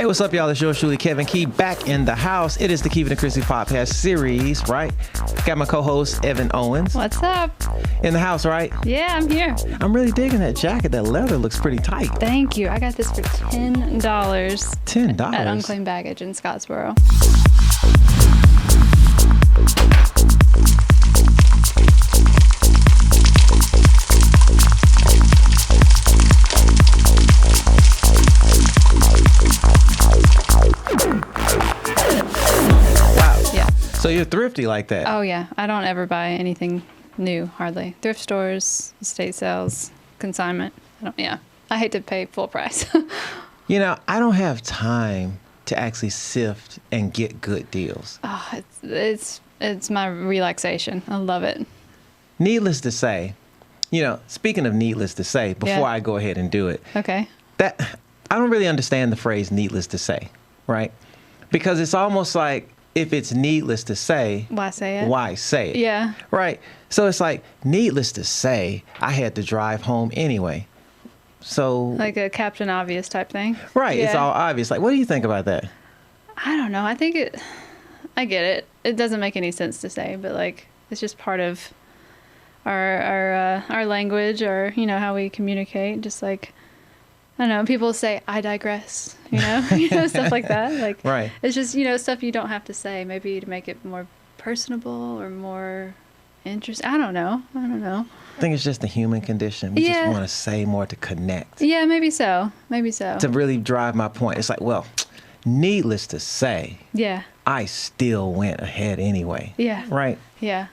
what's up, y'all? It's yours truly, Kevin Key, back in the house. It is the Kevin and Krispy podcast series, right? Got my co-host, Evan Owens. What's up? In the house, right? Yeah, I'm here. I'm really digging that jacket. That leather looks pretty tight. Thank you. I got this for $10. $10? At Unclaimed Baggage in Scottsboro. So you're thrifty like that? Oh, yeah. I don't ever buy anything new, hardly. Thrift stores, estate sales, consignment. I hate to pay full price. You know, I don't have time to actually sift and get good deals. Oh, it's my relaxation. I love it. Needless to say, speaking of needless to say, before I go ahead and do it. Okay. I don't really understand the phrase needless to say, right? Because it's almost like, if it's needless to say, why say it? Why say it? Yeah. Right. So it's like, needless to say, I had to drive home anyway. So like a Captain Obvious type thing. Right. Yeah. It's all obvious. Like, what do you think about that? I don't know. I get it. It doesn't make any sense to say, but like, it's just part of our language, or how we communicate. Just like, I don't know, people say, I digress, stuff like that. Like, right. It's just, stuff you don't have to say, maybe to make it more personable or more interesting. I don't know. I think it's just the human condition. We just want to say more to connect. Yeah, maybe so. To really drive my point. It's like, well, needless to say, I still went ahead anyway. Yeah. Right? Yeah.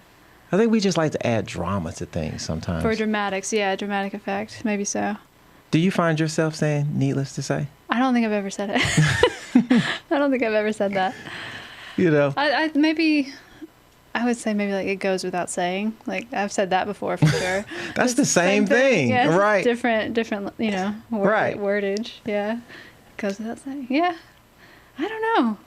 I think we just like to add drama to things sometimes. For dramatics, dramatic effect, maybe so. Do you find yourself saying needless to say? I don't think I've ever said it. I don't think I've ever said that. I would say maybe like it goes without saying. Like I've said that before for sure. That's the same thing. Yeah, right. Different, right. wordage. Yeah. Goes without saying. Yeah. I don't know.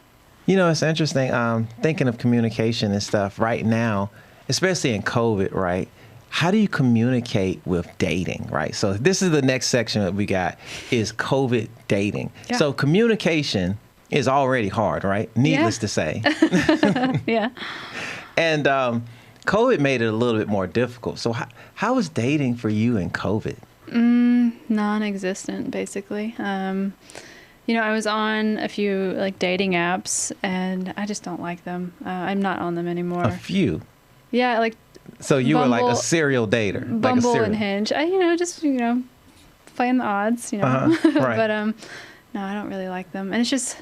It's interesting. Thinking of communication and stuff right now, especially in COVID, right? How do you communicate with dating, right? So this is the next section that we got is COVID dating. Yeah. So communication is already hard, right? Needless to say. Yeah. And COVID made it a little bit more difficult. So how was dating for you in COVID? Non-existent, basically. I was on a few like dating apps, and I just don't like them. I'm not on them anymore. A few? Yeah, like. So you Bumble, were like a serial dater. Bumble and Hinge. Just playing the odds, Right. But no, I don't really like them. And it's just,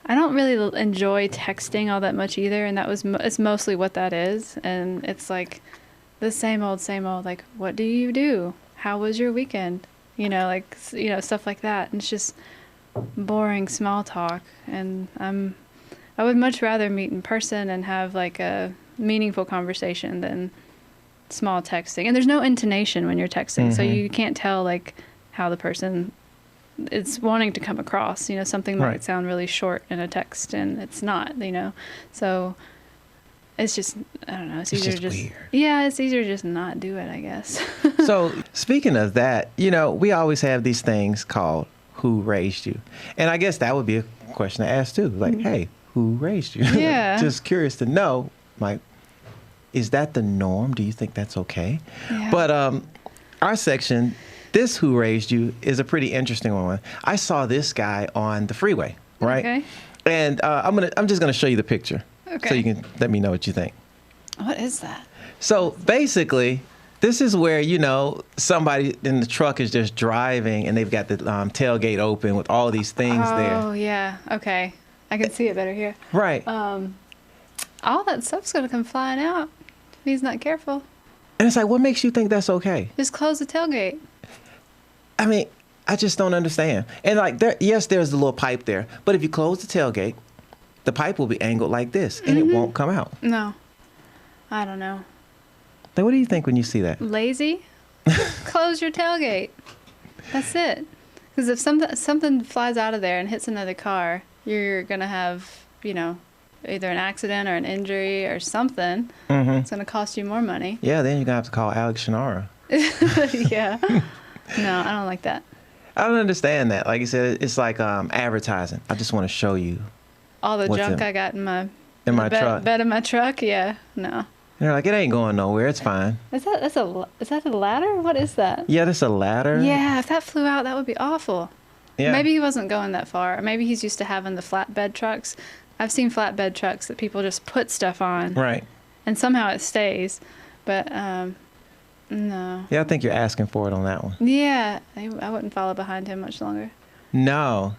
I don't really enjoy texting all that much either. And it's mostly what that is. And it's like the same old, like, what do you do? How was your weekend? Stuff like that. And it's just boring small talk. And I would much rather meet in person and have like a meaningful conversation than small texting. And there's no intonation when you're texting, so you can't tell like how the person is wanting to come across. Something might sound really short in a text and it's not, so it's just, I don't know, it's easier to just weird. Yeah, it's easier to just not do it, I guess. So speaking of that, we always have these things called who raised you, and I guess that would be a question to ask too, like, hey, who raised you? Yeah. Just curious to know, like, is that the norm? Do you think that's okay? Yeah. But our section, this who raised you, is a pretty interesting one. I saw this guy on the freeway, right? Okay. And I'm just gonna show you the picture, okay, so you can let me know what you think. What is that? So basically, this is where somebody in the truck is just driving, and they've got the tailgate open with all these things there. Oh yeah. Okay. I can see it better here. Right. All that stuff's gonna come flying out if he's not careful. And it's like, what makes you think that's okay? Just close the tailgate. I mean, I just don't understand. And like, there's the little pipe there, but if you close the tailgate, the pipe will be angled like this, and it won't come out. No, I don't know. Then what do you think when you see that? Lazy. Close your tailgate. That's it. Because if something flies out of there and hits another car, you're gonna have, either an accident or an injury or something. It's going to cost you more money. Yeah, then you're going to have to call Alex Shannara. Yeah. No, I don't like that. I don't understand that. Like you said, it's like advertising. I just want to show you All the what's junk in- I got in my truck. bed in my truck. Yeah, no. And they're like, it ain't going nowhere. It's fine. Is that a ladder? What is that? Yeah, that's a ladder. Yeah, if that flew out, that would be awful. Yeah. Maybe he wasn't going that far. Maybe he's used to having the flatbed trucks. I've seen flatbed trucks that people just put stuff on. Right. And somehow it stays. But, no. Yeah, I think you're asking for it on that one. Yeah, I wouldn't follow behind him much longer. No.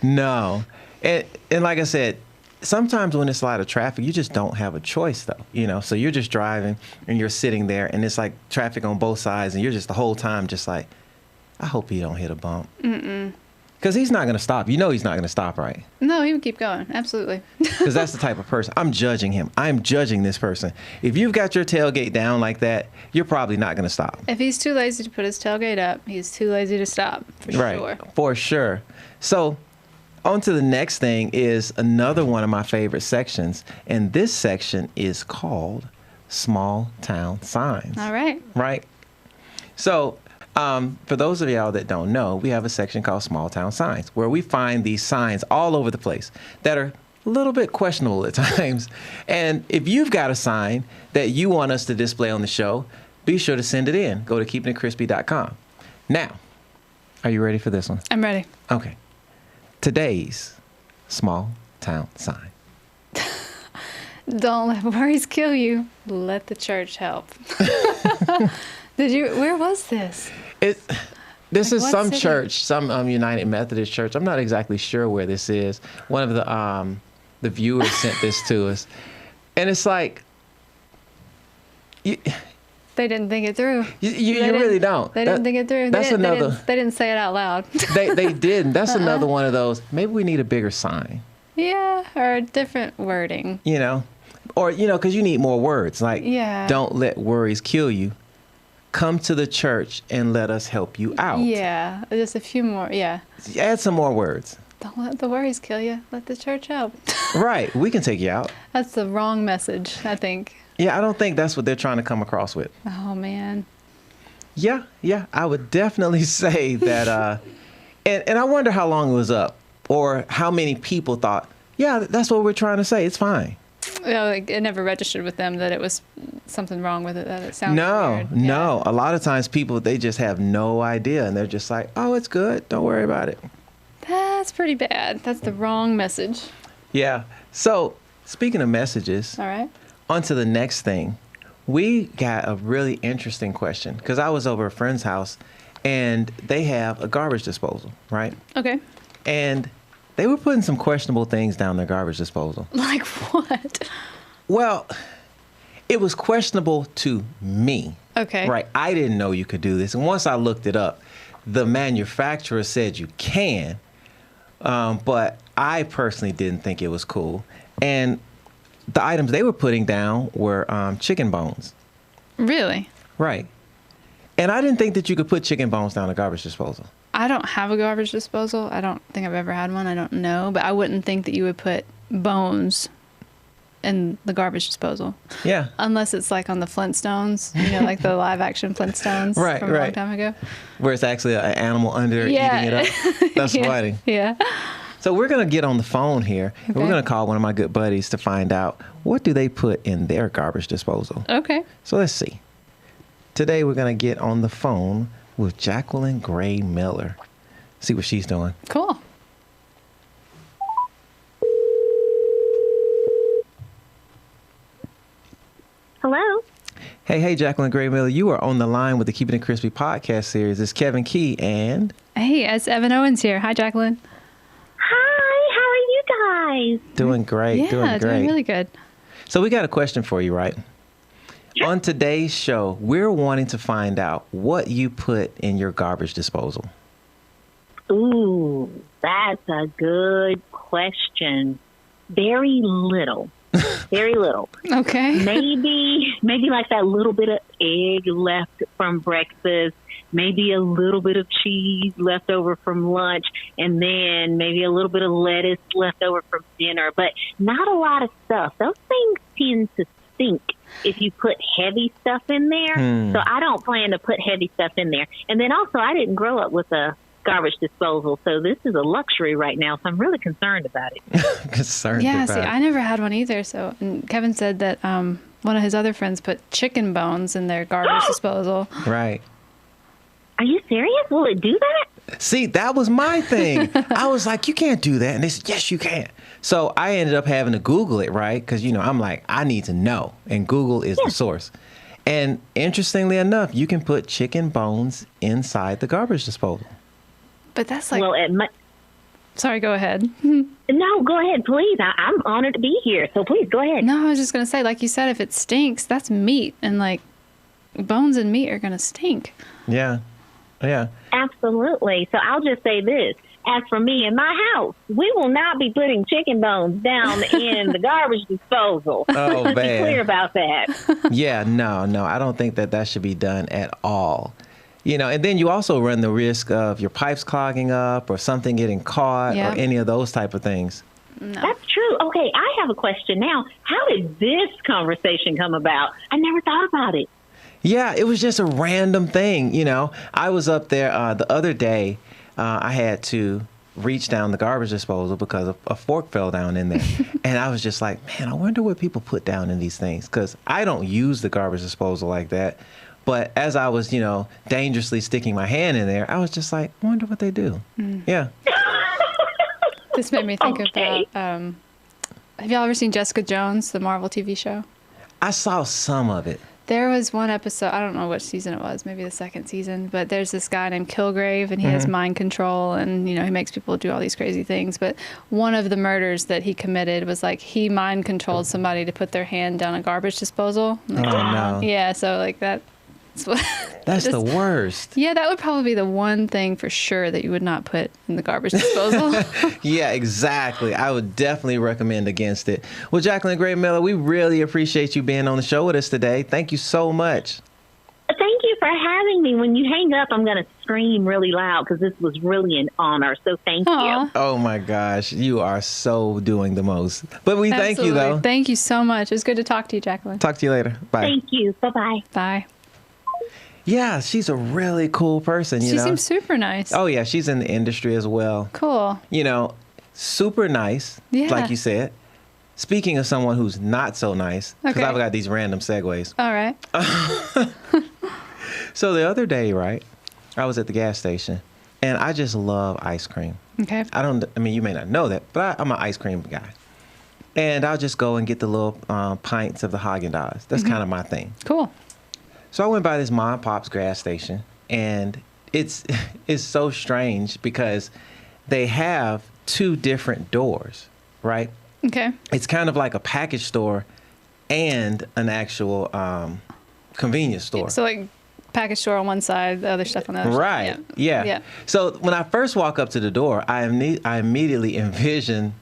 And like I said, sometimes when it's a lot of traffic, you just don't have a choice, though. You know, so you're just driving and you're sitting there and it's like traffic on both sides and you're just the whole time just like, I hope he don't hit a bump. Because he's not going to stop. You know he's not going to stop, right? No, he would keep going. Absolutely. Because that's the type of person. I'm judging him. I'm judging this person. If you've got your tailgate down like that, you're probably not going to stop. If he's too lazy to put his tailgate up, he's too lazy to stop, for sure. For sure. So on to the next thing is another one of my favorite sections. And this section is called Small Town Signs. All right. Right? So for those of y'all that don't know, we have a section called Small Town Signs where we find these signs all over the place that are a little bit questionable at times. And if you've got a sign that you want us to display on the show, be sure to send it in. Go to keepingitcrispy.com. Now, are you ready for this one? I'm ready. Okay. Today's small town sign. Don't let worries kill you. Let the church help. Where was this? This is what some city? church, some United Methodist church. I'm not exactly sure where this is. One of the viewers sent this to us, and it's like They didn't think it through. you really don't. They didn't think it through. That's another. They didn't say it out loud. They didn't. That's another one of those. Maybe we need a bigger sign. Yeah, or a different wording. You know, or because you need more words. Like, don't let worries kill you. Come to the church and let us help you out. Yeah, just a few more. Yeah. Add some more words. Don't let the worries kill you. Let the church help. Right. We can take you out. That's the wrong message, I think. Yeah, I don't think that's what they're trying to come across with. Oh, man. Yeah. I would definitely say that. And I wonder how long it was up or how many people thought, yeah, that's what we're trying to say. It's fine. Like it never registered with them that it was something wrong with it, that it sounded weird. No. A lot of times people, they just have no idea and they're just like, oh, it's good. Don't worry about it. That's pretty bad. That's the wrong message. Yeah. So speaking of messages, All right. on to the next thing. We got a really interesting question because I was over a friend's house and they have a garbage disposal, right? Okay. And they were putting some questionable things down their garbage disposal. Like what? Well, it was questionable to me. Okay. Right. I didn't know you could do this. And once I looked it up, the manufacturer said you can. But I personally didn't think it was cool. And the items they were putting down were chicken bones. Really? Right. And I didn't think that you could put chicken bones down a garbage disposal. I don't have a garbage disposal. I don't think I've ever had one. I don't know. But I wouldn't think that you would put bones in the garbage disposal. Yeah. Unless it's like on the Flintstones, like the live action Flintstones from a long time ago. Where it's actually an animal under eating it up. That's funny. Yeah. So we're going to get on the phone here. And we're going to call one of my good buddies to find out what do they put in their garbage disposal. Okay. So let's see. Today we're going to get on the phone with Jacqueline Gray Miller. See what she's doing. Cool. Hello. Hey, Jacqueline Gray Miller. You are on the line with the Keeping It Crispy podcast series. It's Kevin Key and... Hey, it's Evan Owens here. Hi, Jacqueline. Hi, how are you guys? Doing great. Yeah, doing really good. So we got a question for you, right? Yep. On today's show, we're wanting to find out what you put in your garbage disposal. Ooh, that's a good question. Very little. Very little. Okay. Maybe like that little bit of egg left from breakfast, maybe a little bit of cheese left over from lunch, and then maybe a little bit of lettuce left over from dinner, but not a lot of stuff. Those things tend to stink if you put heavy stuff in there. So I don't plan to put heavy stuff in there. And then also, I didn't grow up with a garbage disposal. So this is a luxury right now. So I'm really concerned about it. Concerned Yeah, about see, it. I never had one either. So, and Kevin said that one of his other friends put chicken bones in their garbage disposal. Right. Are you serious? Will it do that? See, that was my thing. I was like, you can't do that. And they said, yes, you can. So I ended up having to Google it, right? Because, I'm like, I need to know. And Google is the source. And interestingly enough, you can put chicken bones inside the garbage disposal. But that's like, Well, sorry, go ahead. no, go ahead, please. I'm honored to be here. So please go ahead. No, I was just going to say, like you said, if it stinks, that's meat. And like bones and meat are going to stink. Yeah. Yeah. Absolutely. So I'll just say this. As for me and my house, we will not be putting chicken bones down in the garbage disposal. Oh, Let's be man. clear about that. Yeah, no, I don't think that should be done at all. And then you also run the risk of your pipes clogging up or something getting caught or any of those type of things. No. That's true. Okay, I have a question now. How did this conversation come about? I never thought about it. Yeah, it was just a random thing. I was up there the other day. I had to reach down the garbage disposal because a fork fell down in there. And I was just like, man, I wonder what people put down in these things, because I don't use the garbage disposal like that. But as I was, dangerously sticking my hand in there, I was just like, I wonder what they do. Yeah. This made me think Okay. about, have y'all ever seen Jessica Jones, the Marvel TV show? I saw some of it. There was one episode, I don't know which season it was, maybe the second season, but there's this guy named Kilgrave, and he has mind control, and, he makes people do all these crazy things. But one of the murders that he committed was, like, he mind controlled somebody to put their hand down a garbage disposal. Oh, no. Yeah, so, like, that's what... That's the worst. Yeah, that would probably be the one thing for sure that you would not put in the garbage disposal. Yeah, exactly. I would definitely recommend against it. Well, Jacqueline Gray Miller, we really appreciate you being on the show with us today. Thank you so much. Thank you for having me. When you hang up, I'm going to scream really loud because this was really an honor. So thank Aw. you. Oh, my gosh. You are so doing the most. But we thank you, Absolutely. though. Thank you so much. It was good to talk to you, Jacqueline. Talk to you later. Bye. Thank you. Bye-bye. Bye. Yeah, she's a really cool person, She seems super nice. Oh, yeah, she's in the industry as well. Cool. Super nice, Yeah. like you said. Speaking of someone who's not so nice, because Okay. I've got these random segues. All right. So the other day, right, I was at the gas station, and I just love ice cream. Okay. You may not know that, but I'm an ice cream guy. And I'll just go and get the little pints of the Haagen-Dazs. That's kind of my thing. Cool. So I went by this Mom and Pop's gas station, and it's so strange because they have two different doors, right? Okay. It's kind of like a package store and an actual convenience store. So like package store on one side, the other stuff on the other Right. side. Yeah. So when I first walk up to the door, I immediately envision,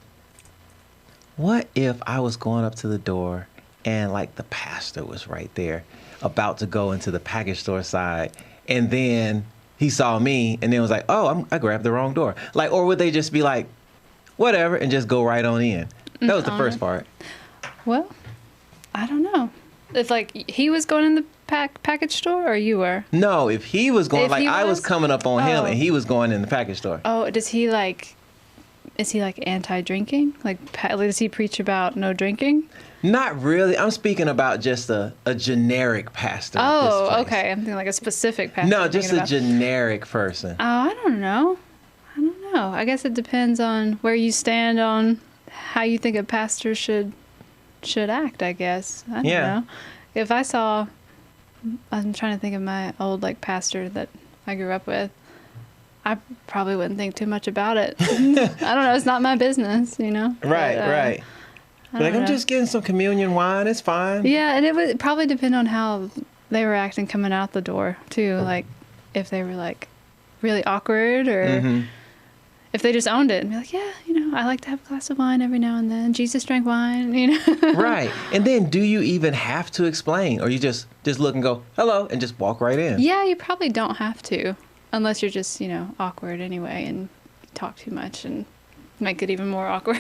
what if I was going up to the door and like the pastor was right there about to go into the package store side, and then he saw me and then was like, oh, I grabbed the wrong door. Like, or would they just be like, whatever, and just go right on in? That was the first part. Well, I don't know. If like he was going in the package store or you were? No, if he was going, If like he I was was? coming up on him Oh. and he was going in the package store. Oh, is he like anti-drinking? Like does he preach about no drinking? Not really. I'm speaking about just a generic pastor. at this Oh, place. okay. I'm thinking like a specific pastor. No, I'm just thinking a about. generic person. Oh, I don't know. I guess it depends on where you stand on how you think a pastor should act, I guess. I don't Yeah. know. If I'm trying to think of my old like pastor that I grew up with. I probably wouldn't think too much about it. I don't know. It's not my business, you know? Right, But, right. I Like, don't I'm know. just getting some communion wine. It's fine. Yeah, and it would probably depend on how they were acting coming out the door, too. Like, if they were, like, really awkward or Mm-hmm. if they just owned it and be like, yeah, I like to have a glass of wine every now and then. Jesus drank wine, Right. And then do you even have to explain? Or you just look and go, hello, and just walk right in? Yeah, you probably don't have to unless you're just, awkward anyway and talk too much and make it even more awkward.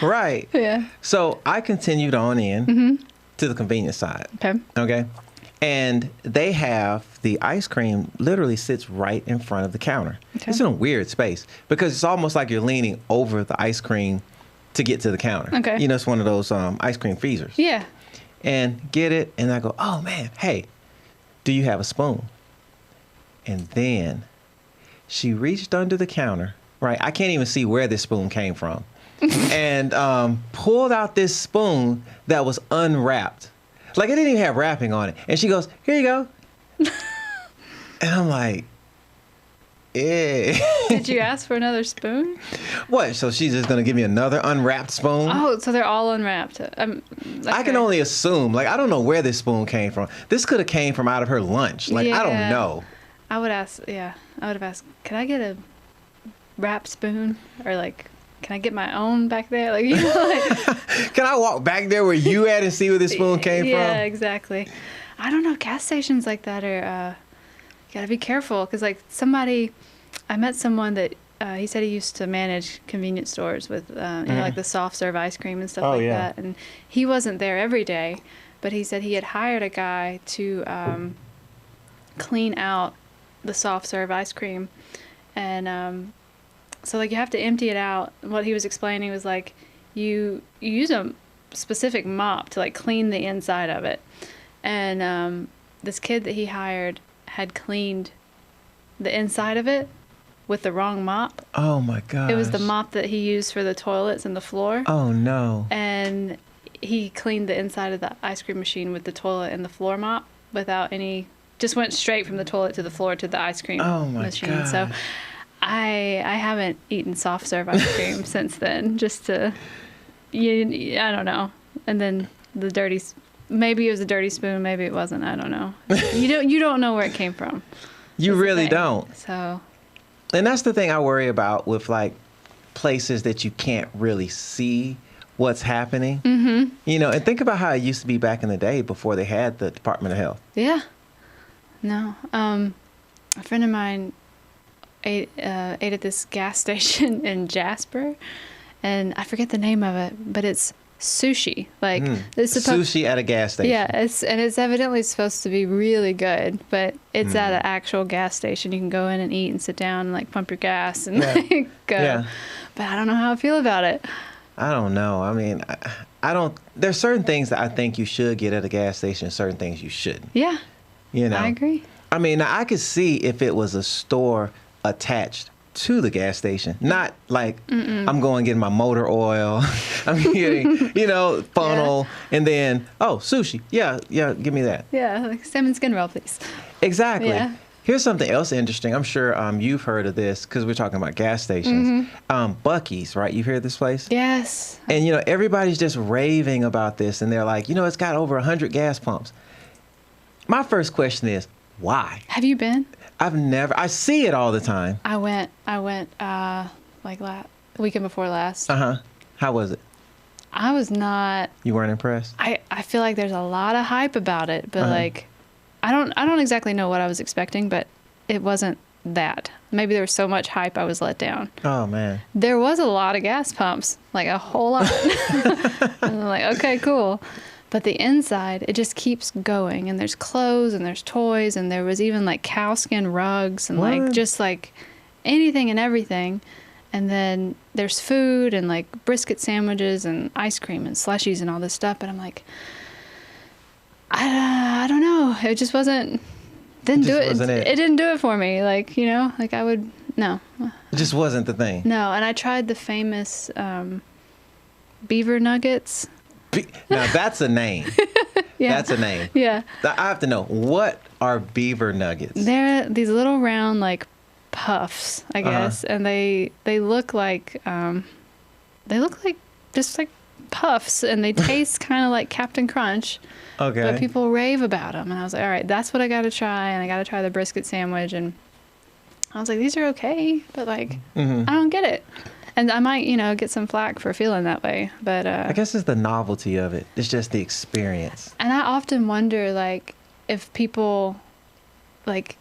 Right. Yeah. So I continued on in to the convenience side. Okay. Okay. And they have the ice cream literally sits right in front of the counter. Okay. It's in a weird space because it's almost like you're leaning over the ice cream to get to the counter. Okay. You know, it's one of those ice cream freezers. Yeah. And get it, and I go, oh man, hey, do you have a spoon? And then she reached under the counter, right? I can't even see where this spoon came from. And pulled out this spoon that was unwrapped. Like it didn't even have wrapping on it. And she goes, here you go. And I'm like, eh. Did you ask for another spoon? What? So she's just going to give me another unwrapped spoon? Oh, so they're all unwrapped. I Okay. can only assume. Like, I don't know where this spoon came from. This could have came from out of her lunch. Like, I don't Yeah. know. I would ask, yeah. I would have asked, can I get a wrapped spoon? Or like, can I get my own back there? Like, you know, like, Can I walk back there where you at and see where this spoon came yeah, from? exactly. I don't know. Gas stations like that are, you gotta be careful. Cause like I met someone that, he said he used to manage convenience stores with, you know, like the soft serve ice cream and stuff Oh, like yeah. that. And he wasn't there every day, but he said he had hired a guy to, clean out the soft serve ice cream. And, so like you have to empty it out. What he was explaining was like you use a specific mop to like clean the inside of it. And this kid that he hired had cleaned the inside of it with the wrong mop. Oh, my gosh. It was the mop that he used for the toilets and the floor. Oh, no. And he cleaned the inside of the ice cream machine with the toilet and the floor mop without any, just went straight from the toilet to the floor to the ice cream Oh, my machine. So gosh. I haven't eaten soft serve ice cream since then, just to, I don't know. And then the dirty, maybe it was a dirty spoon, maybe it wasn't. I don't know. You don't know where it came from. You That's the really thing. don't. So And that's the thing I worry about with like places that you can't really see what's happening. Mm-hmm. You know, and think about how it used to be back in the day before they had the Department of Health. yeah, no. A friend of mine ate at this gas station in Jasper, and I forget the name of it, but it's sushi. Like it's supposed. Sushi at a gas station. Yeah, it's evidently supposed to be really good, but it's at an actual gas station. You can go in and eat and sit down and like pump your gas and Yeah. like, go. Yeah. But I don't know how I feel about it. I don't know. I mean, I don't. There's certain things that I think you should get at a gas station, certain things you shouldn't. Yeah, You know. I agree. I mean, I could see if it was a store attached to the gas station, not like I'm going getting my motor oil. I'm getting, funnel, and then sushi. Yeah, give me that. Yeah, like salmon skin roll, please. Exactly. Yeah. Here's something else interesting. I'm sure you've heard of this because we're talking about gas stations. Buc-ee's, right? You've heard of this place? Yes. And everybody's just raving about this, and they're like, it's got over 100 gas pumps. My first question is, why? Have you been? I see it all the time. I went like weekend before last. How was it? I was not. You weren't impressed? I feel like there's a lot of hype about it, but like I don't exactly know what I was expecting, but it wasn't that. Maybe there was so much hype I was let down. Oh man. There was a lot of gas pumps, like a whole lot. And I'm like, okay, cool. But the inside, it just keeps going, and there's clothes and there's toys, and there was even like cowskin rugs and like What? just like anything and everything. And then there's food and like brisket sandwiches and ice cream and slushies and all this stuff. But I'm like, I don't know. It just wasn't. Didn't do it. wasn't it. It didn't do it for me. Like like I would no. It just wasn't the thing. No, and I tried the famous beaver nuggets. Now that's a name. Yeah. That's a name. Yeah. I have to know, what are beaver nuggets? They're these little round like puffs, I guess, and they look like just like puffs, and they taste kind of like Captain Crunch. Okay. But people rave about them, and I was like, all right, that's what I got to try, and I got to try the brisket sandwich, and I was like, these are okay, but like I don't get it. And I might, get some flack for feeling that way, but I guess it's the novelty of it. It's just the experience. and I often wonder, like, if people, like,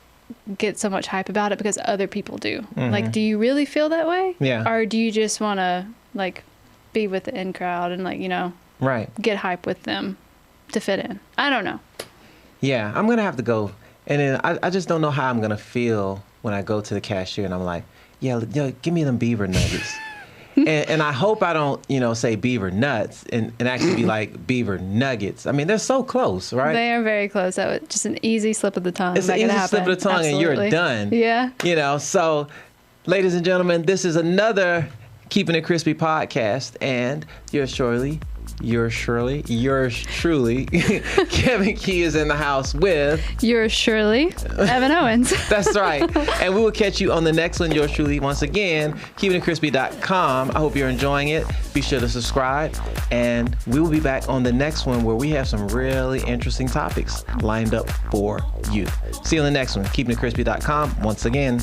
get so much hype about it because other people do. Like, do you really feel that way? Yeah. Or do you just want to, like, be with the in crowd and, like, Right. get hype with them to fit in? I don't know. Yeah, I'm gonna have to go, and then I just don't know how I'm gonna feel when I go to the cashier and I'm like, yeah, give me them beaver nuggets. And I hope I don't, say beaver nuts and actually be like beaver nuggets. I mean, they're so close, right? They are very close. That was just an easy slip of the tongue. It's an easy slip of the tongue and you're done. Yeah. So, ladies and gentlemen, this is another Keeping It Crispy podcast, and yours truly, Kevin Key is in the house with yours surely, Evan Owens. That's right. And we will catch you on the next one. Yours truly, once again, keepingitcrispy.com. I hope you're enjoying it. Be sure to subscribe, and we will be back on the next one where we have some really interesting topics lined up for you. See you on the next one. Keepingitcrispy.com once again.